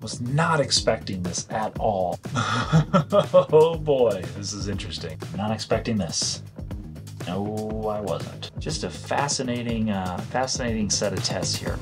Was not expecting this at all. Oh boy, this is interesting. Not expecting this. No, I wasn't. Just a fascinating set of tests here.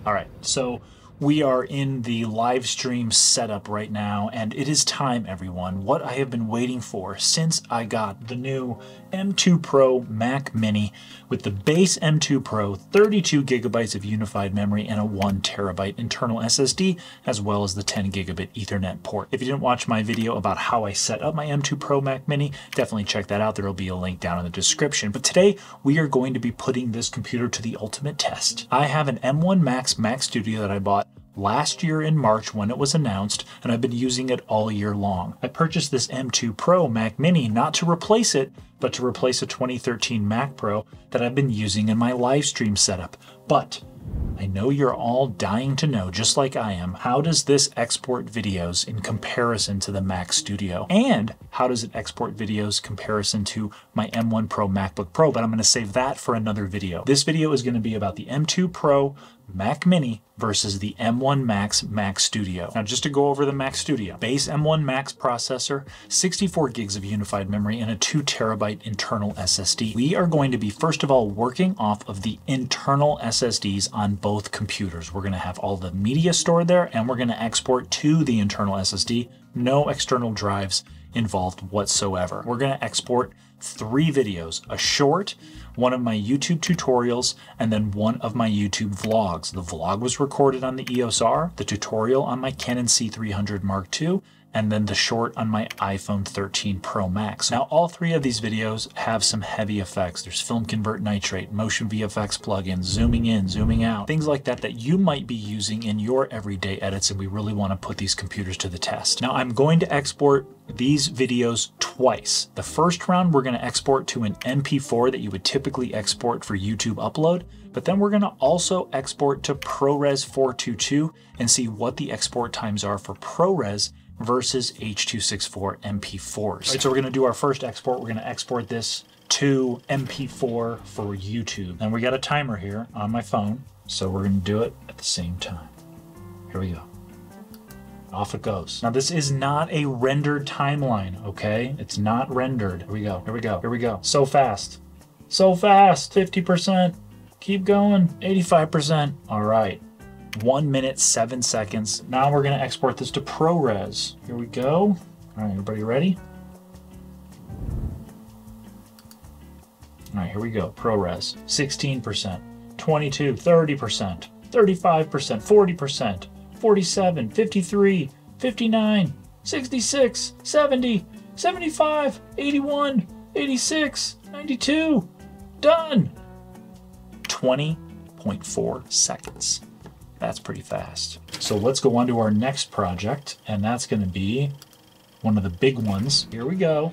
All right, so we are in the live stream setup right now, and it is time, everyone. What I have been waiting for since I got the new M2 Pro Mac Mini with the base M2 Pro, 32 gigabytes of unified memory and a 1 terabyte internal SSD, as well as the 10 gigabit Ethernet port. If you didn't watch my video about how I set up my M2 Pro Mac Mini, definitely check that out. There will be a link down in the description. But today we are going to be putting this computer to the ultimate test. I have an M1 Max Mac Studio that I bought last year in March when it was announced, and I've been using it all year long. I purchased this M2 Pro Mac Mini not to replace it, but to replace a 2013 Mac Pro that I've been using in my live stream setup. But I know you're all dying to know, just like I am, how does this export videos in comparison to the Mac Studio? And how does it export videos comparison to my M1 Pro MacBook Pro? But I'm going to save that for another video. This video is going to be about the M2 Pro Mac Mini versus the M1 Max Mac Studio. Now, just to go over the Mac Studio, base M1 Max processor, 64 gigs of unified memory, and a 2 terabyte internal SSD. We are going to be, first of all, working off of the internal SSDs on both computers. We're going to have all the media stored there, and we're going to export to the internal SSD. No external drives involved whatsoever. We're going to export 3 videos, a short, one of my YouTube tutorials, and then one of my YouTube vlogs. The vlog was recorded on the EOS R, the tutorial on my Canon C300 Mark II, and then the short on my iPhone 13 Pro Max. Now, all 3 of these videos have some heavy effects. There's Film Convert Nitrate, Motion VFX plugins, zooming in, zooming out, things like that that you might be using in your everyday edits, and we really want to put these computers to the test. Now, I'm going to export these videos twice. The first round, we're going to export to an MP4 that you would typically export for YouTube upload, but then we're going to also export to ProRes 422 and see what the export times are for ProRes versus H.264 MP4s. Right, so we're going to do our first export. We're going to export this to MP4 for YouTube. And we got a timer here on my phone, so we're going to do it at the same time. Here we go. Off it goes. Now, this is not a rendered timeline, okay? It's not rendered. Here we go. Here we go. Here we go. So fast. So fast. 50%. Keep going. 85%. All right. 1 minute, 7 seconds. Now we're going to export this to ProRes. Here we go. All right, everybody ready? All right, here we go. ProRes. 16%, 22, 30%, 35%, 40%, 47, 53, 59, 66, 70, 75, 81, 86, 92. Done. 20.4 seconds. That's pretty fast. So let's go on to our next project, and that's going to be one of the big ones. Here we go.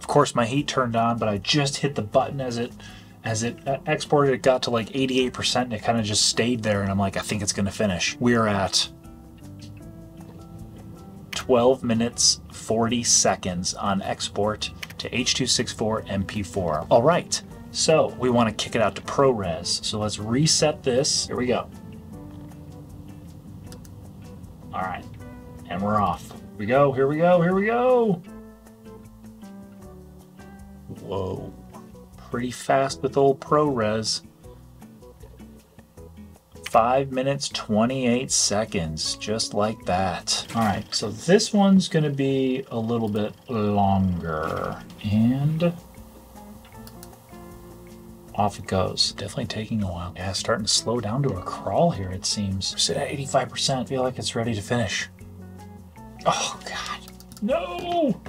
Of course, my heat turned on, but I just hit the button as it exported. It got to like 88%, and it kind of just stayed there, and I'm like, I think it's going to finish. We're at 12 minutes, 40 seconds on export to H.264 MP4. All right. So we want to kick it out to ProRes. So let's reset this. Here we go. All right. And we're off. Here we go. Here we go. Here we go. Whoa. Pretty fast with old ProRes. 5 minutes, 28 seconds. Just like that. All right. So this one's going to be a little bit longer. And off it goes. Definitely taking a while. Yeah, starting to slow down to a crawl here, it seems. We're sitting at 85%. I feel like it's ready to finish. Oh, God. No!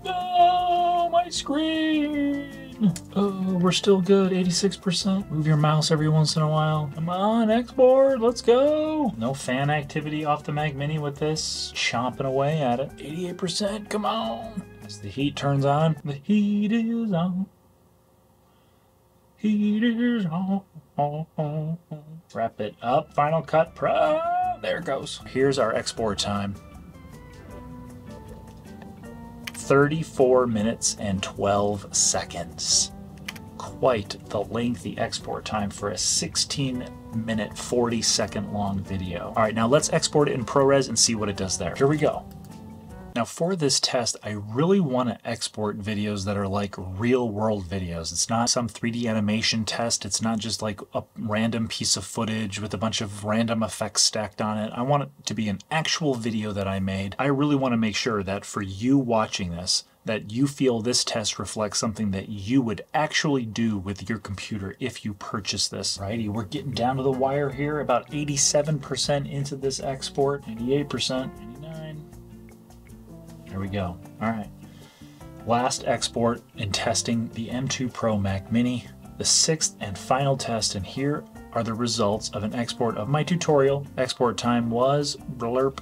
No! My screen! Oh, we're still good. 86%. Move your mouse every once in a while. Come on, export. Let's go. No fan activity off the Mac Mini with this. Chomping away at it. 88%. Come on. As the heat turns on. The heat is on. Heat is on. Wrap it up. Final Cut Pro. There it goes. Here's our export time. 34 minutes and 12 seconds. Quite the lengthy export time for a 16 5-minute, 40-second long video. All right, now let's export it in ProRes and see what it does there. Here we go. Now for this test, I really want to export videos that are like real world videos. It's not some 3D animation test. It's not just like a random piece of footage with a bunch of random effects stacked on it. I want it to be an actual video that I made. I really want to make sure that for you watching this, that you feel this test reflects something that you would actually do with your computer if you purchase this. Alrighty, we're getting down to the wire here, about 87% into this export, 88%, 89%. There we go. All right. Last export in testing the M2 Pro Mac Mini, the 6th and final test, and here are the results of an export of my tutorial. Export time was blurp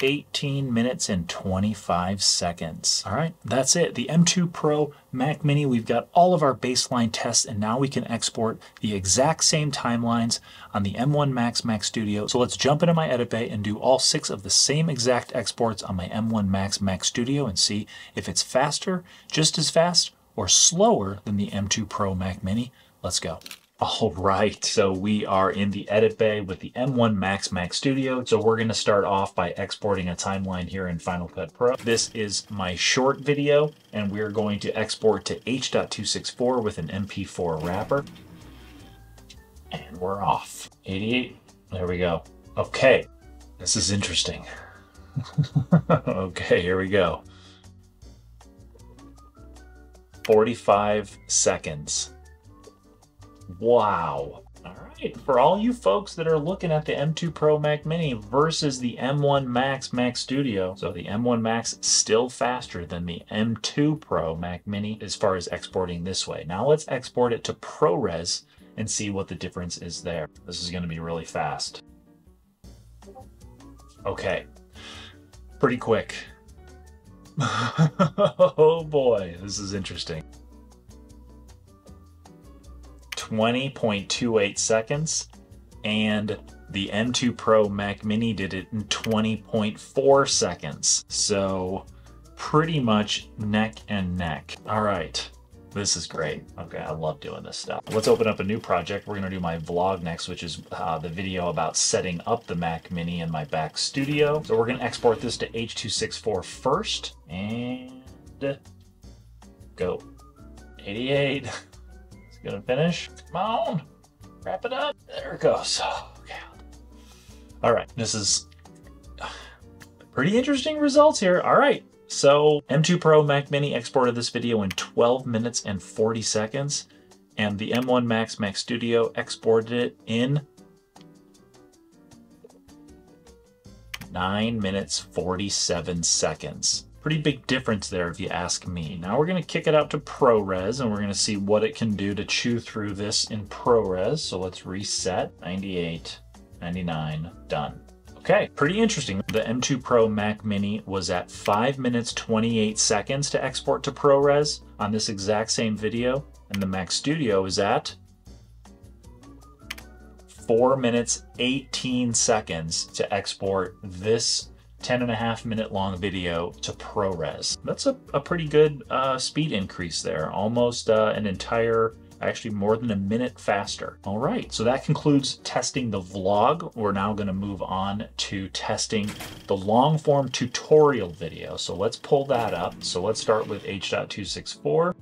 18 minutes and 25 seconds. All right, that's it. The M2 Pro Mac Mini, we've got all of our baseline tests, and now we can export the exact same timelines on the M1 Max Mac Studio. So let's jump into my edit bay and do all 6 of the same exact exports on my M1 Max Mac Studio and see if it's faster, just as fast, or slower than the M2 Pro Mac Mini. Let's go. All right, so we are in the edit bay with the M1 Max Mac Studio. So we're going to start off by exporting a timeline here in Final Cut Pro. This is my short video, and we're going to export to H.264 with an MP4 wrapper. And we're off. 88, there we go. Okay, this is interesting. Okay, here we go. 45 seconds. Wow. All right, for all you folks that are looking at the M2 Pro Mac Mini versus the M1 Max Mac Studio, so the M1 Max still faster than the M2 Pro Mac Mini as far as exporting this way. Now let's export it to ProRes and see what the difference is there. This is going to be really fast. Okay, pretty quick. Oh boy, this is interesting. 20.28 seconds, and the M2 Pro Mac Mini did it in 20.4 seconds. So pretty much neck and neck. All right, this is great. Okay, I love doing this stuff. Let's open up a new project. We're gonna do my vlog next, which is the video about setting up the Mac Mini in my Mac Studio. So we're gonna export this to H.264 first, and go. 88. Gonna finish. Come on, wrap it up. There it goes. Okay. All right, this is pretty interesting results here. All right, so M2 Pro Mac Mini exported this video in 12 minutes and 40 seconds, and the M1 Max Mac Studio exported it in 9 minutes 47 seconds. Pretty big difference there if you ask me. Now we're going to kick it out to ProRes, and we're going to see what it can do to chew through this in ProRes. So let's reset. 98, 99, done. Okay, pretty interesting. The M2 Pro Mac Mini was at 5 minutes 28 seconds to export to ProRes on this exact same video, and the Mac Studio is at 4 minutes 18 seconds to export this 10.5 minute long video to ProRes. That's a pretty good speed increase there. Almost an entire, actually more than a minute faster. All right, so that concludes testing the vlog. We're now gonna move on to testing the long form tutorial video. So let's pull that up. So let's start with H.264.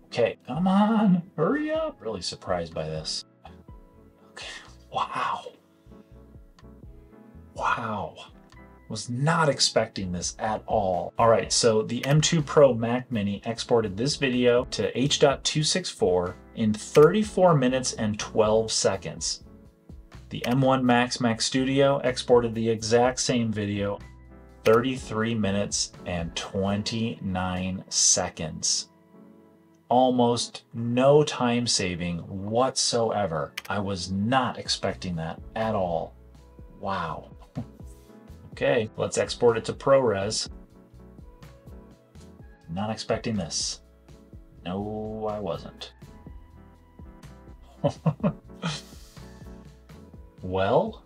Okay, come on, hurry up. Really surprised by this. Okay, wow. Wow. Was not expecting this at all. All right, so the M2 Pro Mac Mini exported this video to H.264 in 34 minutes and 12 seconds. The M1 Max Mac Studio exported the exact same video, 33 minutes and 29 seconds. Almost no time saving whatsoever. I was not expecting that at all. Wow. Okay, let's export it to ProRes. Not expecting this. No, I wasn't. Well,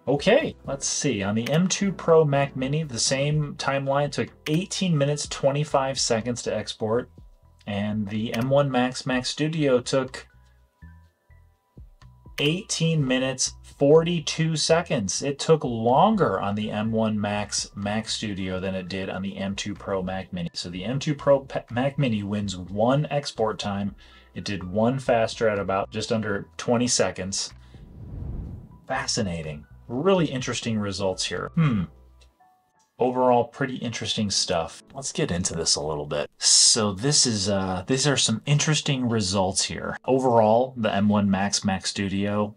okay, let's see. On the M2 Pro Mac Mini, the same timeline took 18 minutes, 25 seconds to export. And the M1 Max Studio took 18 minutes, 42 seconds. It took longer on the M1 Max Studio than it did on the M2 Pro Mac Mini. So the M2 Pro Mac Mini wins one export time. It did one faster at about just under 20 seconds. Fascinating. Really interesting results here. Overall, pretty interesting stuff. Let's get into this a little bit. So these are some interesting results here. Overall, the M1 Max Studio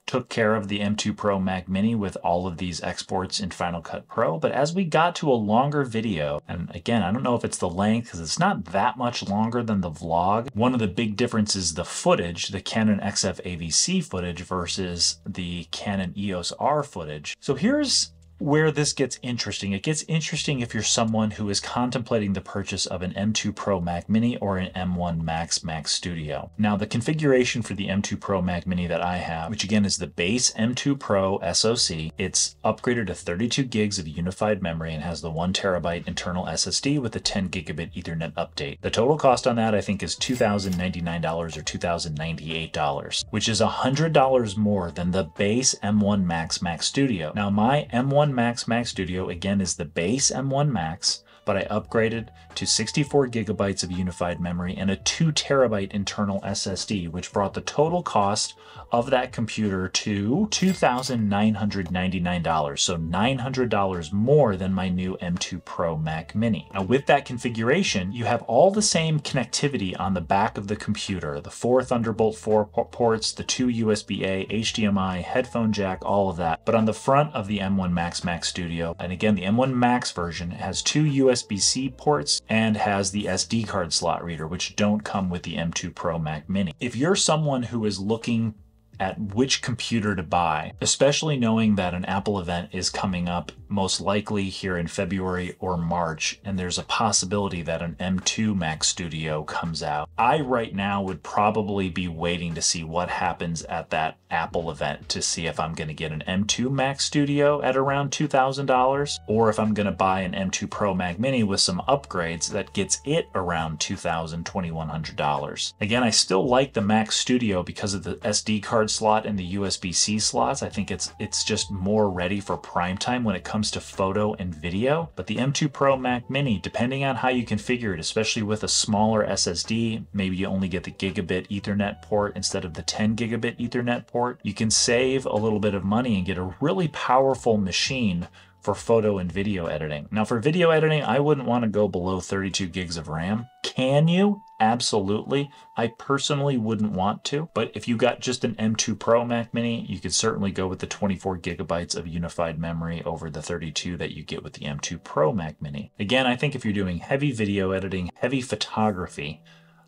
took care of the M2 Pro Mac Mini with all of these exports in Final Cut Pro. But as we got to a longer video, and again, I don't know if it's the length because it's not that much longer than the vlog. One of the big differences is the footage, the Canon XF AVC footage versus the Canon EOS R footage. So here's where this gets interesting. It gets interesting if you're someone who is contemplating the purchase of an M2 Pro Mac Mini or an M1 Max Studio. Now, the configuration for the M2 Pro Mac Mini that I have, which again is the base M2 Pro SoC, it's upgraded to 32 gigs of unified memory and has the 1 terabyte internal SSD with a 10 gigabit Ethernet update. The total cost on that I think is $2,099 or $2,098, which is $100 more than the base M1 Max Studio. Now, my M1 Max Studio again is the base M1 Max, but I upgraded to 64 gigabytes of unified memory and a 2 terabyte internal SSD, which brought the total cost of that computer to $2,999, so $900 more than my new M2 Pro Mac Mini. Now with that configuration, you have all the same connectivity on the back of the computer, the 4 Thunderbolt 4 ports, the 2 USB-A, HDMI, headphone jack, all of that. But on the front of the M1 Max Studio, and again, the M1 Max version has 2 USB-C ports and has the SD card slot reader, which don't come with the M2 Pro Mac Mini. If you're someone who is looking at which computer to buy, especially knowing that an Apple event is coming up most likely here in February or March, and there's a possibility that an M2 Mac Studio comes out, I right now would probably be waiting to see what happens at that Apple event to see if I'm going to get an M2 Mac Studio at around $2,000 or if I'm going to buy an M2 Pro Mac Mini with some upgrades that gets it around $2,000, $2,100. Again, I still like the Mac Studio because of the SD card slot and the USB-C slots. I think it's just more ready for prime time when it comes to photo and video. But the M2 Pro Mac Mini, depending on how you configure it, especially with a smaller SSD, maybe you only get the gigabit Ethernet port instead of the 10 gigabit Ethernet port, you can save a little bit of money and get a really powerful machine for photo and video editing. Now for video editing, I wouldn't want to go below 32 gigs of RAM. Can you? Absolutely. I personally wouldn't want to, but if you got just an M2 Pro Mac Mini, you could certainly go with the 24 gigabytes of unified memory over the 32 that you get with the M2 Pro Mac Mini. Again, I think if you're doing heavy video editing, heavy photography,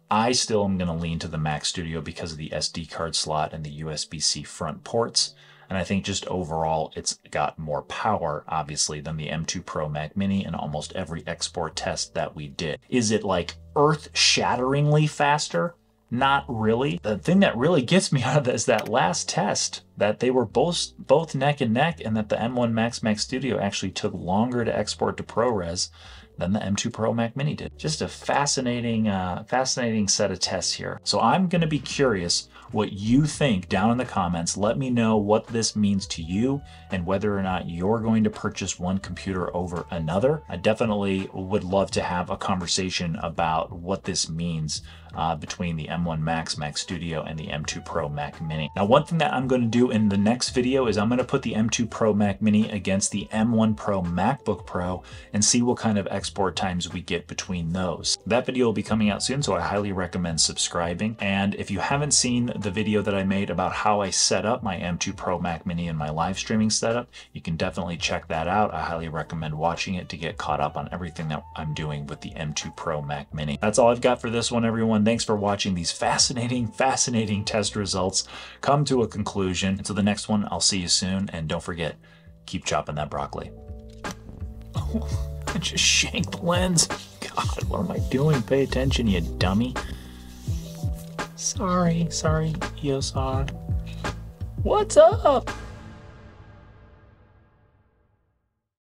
I still am going to lean to the Mac Studio because of the SD card slot and the USB-C front ports. And I think just overall, it's got more power, obviously, than the M2 Pro Mac Mini in almost every export test that we did. Is it like earth-shatteringly faster? Not really. The thing that really gets me out of this is that last test, that they were both neck and neck, and that the M1 Max Studio actually took longer to export to ProRes than the M2 Pro Mac Mini did. Just a fascinating set of tests here. So I'm going to be curious what you think down in the comments. Let me know what this means to you and whether or not you're going to purchase one computer over another. I definitely would love to have a conversation about what this means between the M1 Max Studio and the M2 Pro Mac Mini. Now, one thing that I'm going to do in the next video is I'm going to put the M2 Pro Mac Mini against the M1 Pro MacBook Pro and see what kind of export times we get between those. That video will be coming out soon, so I highly recommend subscribing. And if you haven't seen the video that I made about how I set up my M2 Pro Mac Mini and my live streaming setup, you can definitely check that out. I highly recommend watching it to get caught up on everything that I'm doing with the M2 Pro Mac Mini. That's all I've got for this one, everyone. Thanks for watching these fascinating test results come to a conclusion. Until the next one, I'll see you soon. And don't forget, keep chopping that broccoli. Oh, I just shanked the lens. God, what am I doing? Pay attention, you dummy. Sorry, EOS R. What's up?